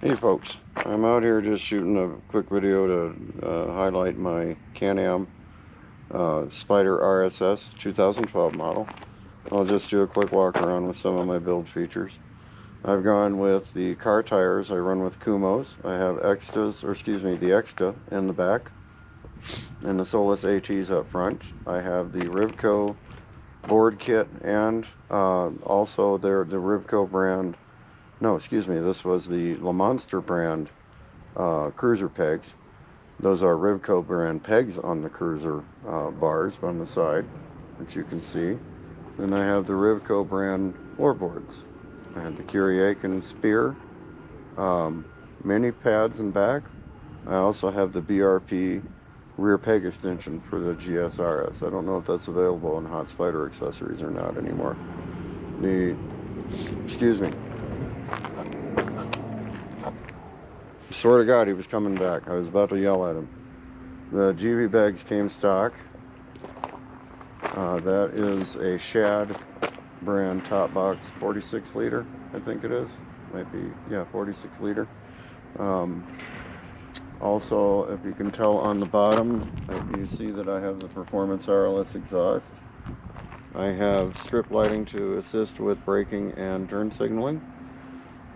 Hey folks, I'm out here just shooting a quick video to highlight my Can Am Spyder RSS 2012 model. I'll just do a quick walk around with some of my build features. I've gone with the car tires. I run with Kumos. I have the Exta in the back and the Solus ATs up front. I have the Rivco board kit and also the Rivco brand. No, excuse me, this was the Le Monster brand cruiser pegs. Those are Rivco brand pegs on the cruiser bars on the side, which you can see. Then I have the Rivco brand floorboards. I have the Can Spear mini pads in back. I also have the BRP rear peg extension for the GSRS. I don't know if that's available in Hot Spyder accessories or not anymore. Excuse me. I swear to God, he was coming back. I was about to yell at him. The GV bags came stock. That is a Shad brand top box, 46 liter, I think it is. Might be, yeah, 46 liter. Also, if you can tell on the bottom, you see that I have the Performance RLS exhaust. I have strip lighting to assist with braking and turn signaling.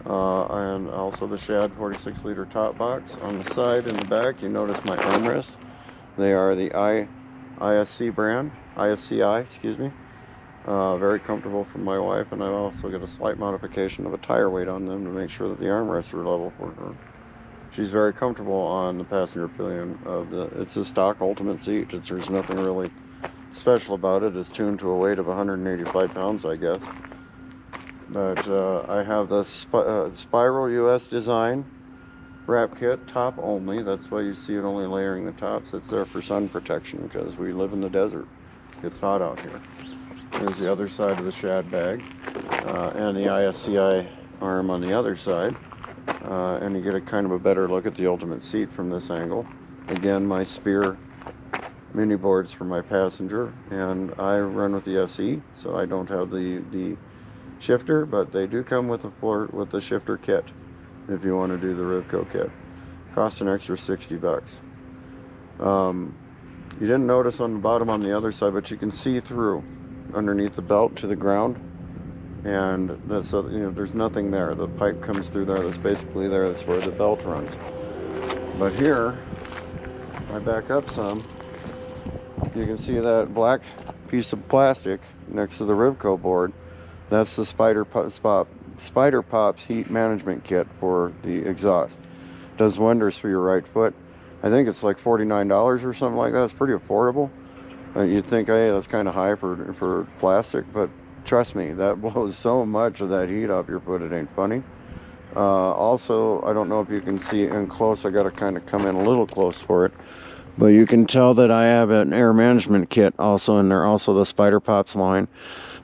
And also the Shad 46 liter top box. On the side and the back, you notice my armrests. They are the ISCI, excuse me. Very comfortable for my wife, and I also get a slight modification of a tire weight on them to make sure that the armrests are level for her. She's very comfortable on the passenger pillion of it's a stock Ultimate seat. There's nothing really special about it. It's tuned to a weight of 185 pounds, I guess. But I have the Spiral US design wrap kit, top only. That's why you see it only layering the tops. It's there for sun protection because we live in the desert. It's hot out here. There's the other side of the Shad bag and the ISCI arm on the other side. And you get a kind of a better look at the Ultimate seat from this angle. Again, my Spear mini boards for my passenger, and I run with the SE, so I don't have the shifter, but they do come with the shifter kit if you want to do the Rivco kit. Costs an extra 60 bucks. You didn't notice on the bottom on the other side, but you can see through underneath the belt to the ground, and that's there's nothing there. The pipe comes through there. That's basically there. That's where the belt runs. But here, I back up some. You can see that black piece of plastic next to the Rivco board. That's the Spyder Pops heat management kit for the exhaust. Does wonders for your right foot. I think it's like $49 or something like that. It's pretty affordable. You'd think, hey, that's kind of high for plastic, but trust me, that blows so much of that heat off your foot, it ain't funny. Also, I don't know if you can see in close. I got to kind of come in a little close for it. But you can tell that I have an air management kit also in there, also the Spyder Pops line.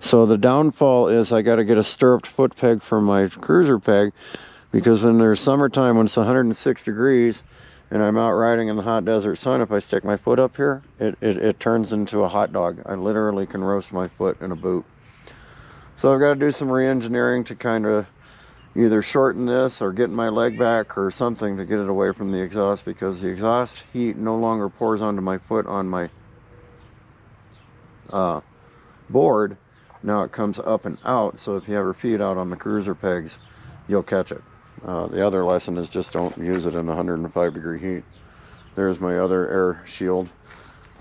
So the downfall is I got to get a stirrup foot peg for my cruiser peg, because when there's summertime, when it's 106 degrees and I'm out riding in the hot desert sun, if I stick my foot up here, it turns into a hot dog. I literally can roast my foot in a boot. So I've got to do some re-engineering to kind of either shorten this or get my leg back or something to get it away from the exhaust, because the exhaust heat no longer pours onto my foot on my board. Now it comes up and out, so if you have your feet out on the cruiser pegs, you'll catch it. The other lesson is just don't use it in 105 degree heat. There's my other air shield.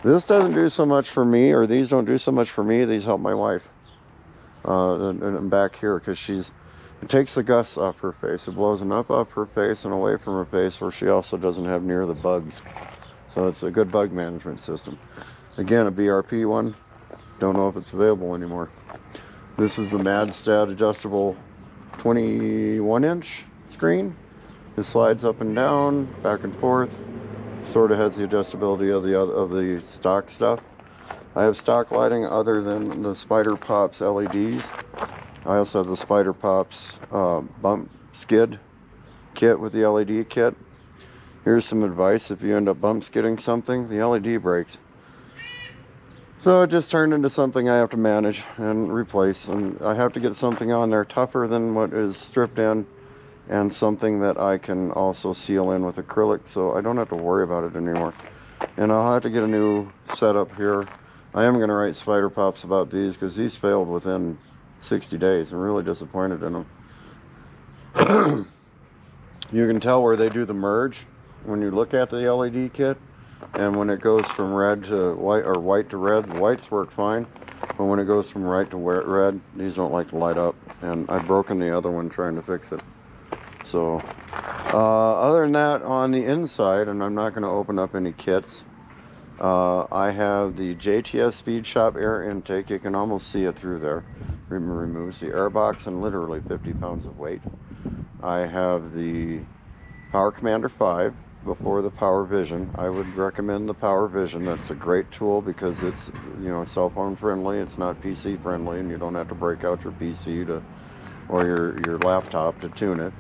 This doesn't do so much for me, or these don't do so much for me. These help my wife. And back here, because it takes the gusts off her face. It blows enough off her face and away from her face where she also doesn't have near the bugs. So it's a good bug management system. Again, a BRP one. Don't know if it's available anymore. This is the MadStat adjustable 21-inch screen. It slides up and down, back and forth. Sort of has the adjustability of the stock stuff. I have stock lighting other than the Spyder Pops LEDs. I also have the Spyder Pops bump skid kit with the LED kit. Here's some advice if you end up bump skidding something, the LED breaks. So it just turned into something I have to manage and replace, and I have to get something on there tougher than what is stripped in and something that I can also seal in with acrylic, so I don't have to worry about it anymore. And I'll have to get a new setup here. I am going to write Spyder Pops about these, because these failed within 60 days. I'm really disappointed in them. You can tell where they do the merge when you look at the LED kit, and when it goes from red to white, or white to red, the whites work fine, but when it goes from white to red, these don't like to light up, and I've broken the other one trying to fix it. So other than that, on the inside, and I'm not going to open up any kits, I have the JTS Speed Shop air intake. You can almost see it through there. Removes the air box and literally 50 pounds of weight. I have the Power Commander 5 before the Power Vision. I would recommend the Power Vision. That's a great tool because it's, you know, cell phone friendly. It's not PC friendly, and you don't have to break out your PC to, or your laptop to tune it.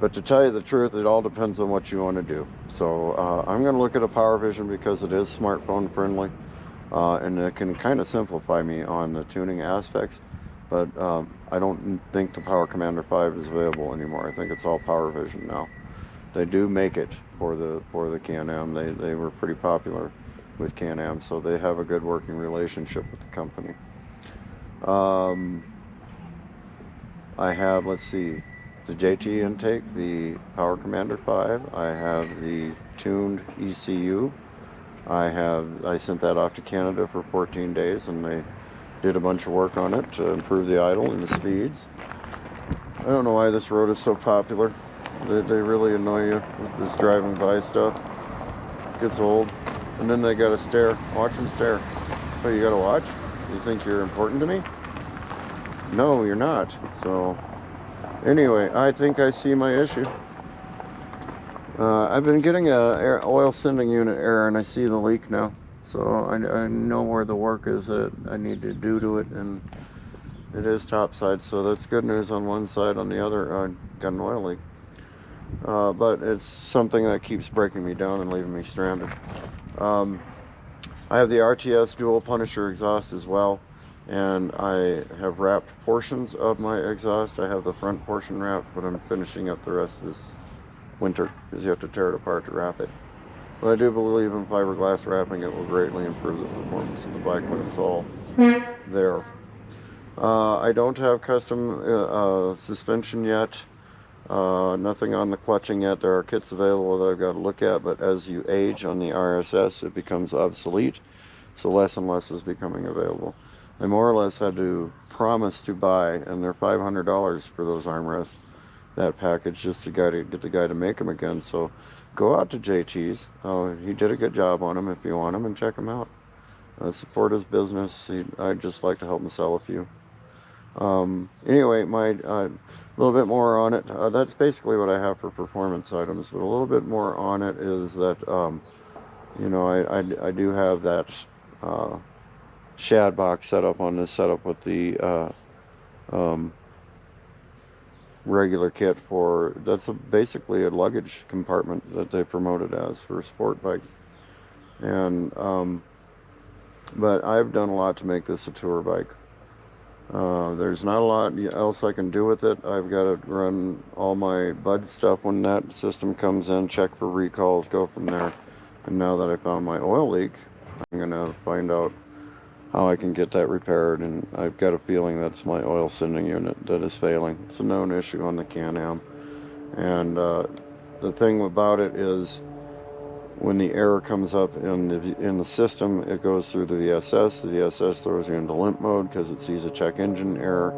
But to tell you the truth, it all depends on what you want to do. So I'm going to look at a Power Vision because it is smartphone friendly, and it can kind of simplify me on the tuning aspects. But I don't think the Power Commander 5 is available anymore. I think it's all Power Vision now. They do make it for the Can Am. They were pretty popular with Can Am, so they have a good working relationship with the company. I have, let's see, the JT intake, the Power Commander 5. I have the tuned ECU. I sent that off to Canada for 14 days, and they did a bunch of work on it to improve the idle and the speeds. I don't know why this road is so popular. They really annoy you with this driving by stuff. It gets old. And then they gotta stare. Watch them stare. Oh, you gotta watch? You think you're important to me? No, you're not. So, anyway, I think I see my issue. I've been getting a oil sending unit error, and I see the leak now. So I know where the work is that I need to do to it, and it is topside, so that's good news on one side. On the other, I got an oil leak. But it's something that keeps breaking me down and leaving me stranded. I have the RTS dual Punisher exhaust as well, and I have wrapped portions of my exhaust. I have the front portion wrapped, but I'm finishing up the rest this winter because you have to tear it apart to wrap it. But I do believe in fiberglass wrapping. It will greatly improve the performance of the bike when it's all there. I don't have custom suspension yet. Nothing on the clutching yet. There are kits available that I've got to look at, but as you age on the RSS, it becomes obsolete, so less and less is becoming available. I more or less had to promise to buy, and they're $500 for those armrests, that package, just to get the guy to make them again. So go out to JT's. He did a good job on them if you want them, and check him out. Support his business. I'd just like to help him sell a few. Anyway, a little bit more on it. That's basically what I have for performance items, but a little bit more on it is that, you know, I do have that shad box set up on this setup with the regular kit for, that's basically a luggage compartment that they promote it as for a sport bike. And but I've done a lot to make this a tour bike. There's not a lot else I can do with it. I've got to run all my bud stuff when that system comes in, check for recalls, go from there. And now that I found my oil leak, I'm gonna find out how I can get that repaired, and I've got a feeling that's my oil sending unit that is failing. It's a known issue on the Can Am, and the thing about it is when the error comes up in the system, it goes through the VSS. The VSS throws you into limp mode because it sees a check engine error,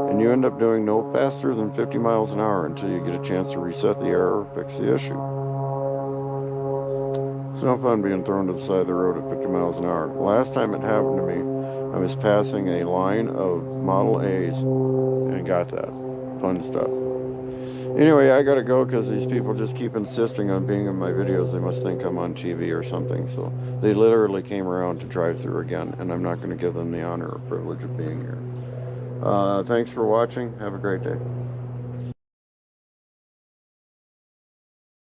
and you end up doing no faster than 50 miles an hour until you get a chance to reset the error or fix the issue. It's no fun being thrown to the side of the road at 50 miles an hour. Last time it happened to me, I was passing a line of Model A's and got that. Fun stuff. Anyway, I gotta go because these people just keep insisting on being in my videos. They must think I'm on TV or something. So they literally came around to drive through again, and I'm not going to give them the honor or privilege of being here. Thanks for watching. Have a great day.